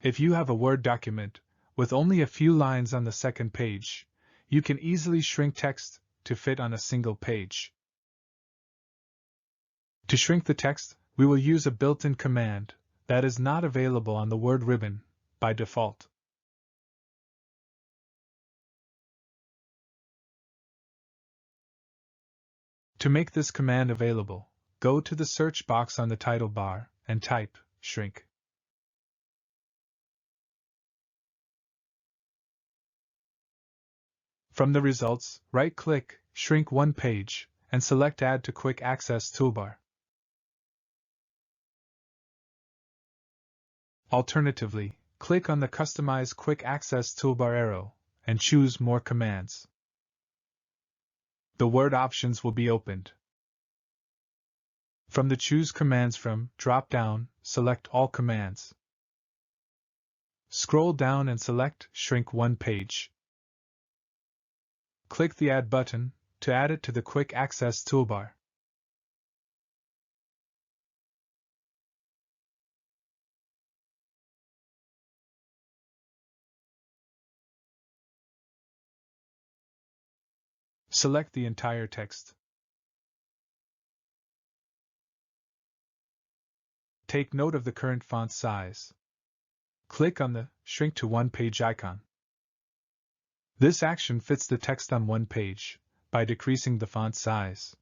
If you have a Word document with only a few lines on the second page, you can easily shrink text to fit on a single page. To shrink the text, we will use a built-in command that is not available on the Word ribbon by default. To make this command available, go to the search box on the title bar and type shrink. From the results, right-click Shrink One Page and select Add to Quick Access Toolbar. Alternatively, click on the Customize Quick Access Toolbar arrow and choose More Commands. The Word options will be opened. From the Choose Commands from drop-down, select All Commands. Scroll down and select Shrink One Page. Click the Add button to add it to the Quick Access toolbar. Select the entire text. Take note of the current font size. Click on the Shrink to One Page icon. This action fits the text on one page by decreasing the font size.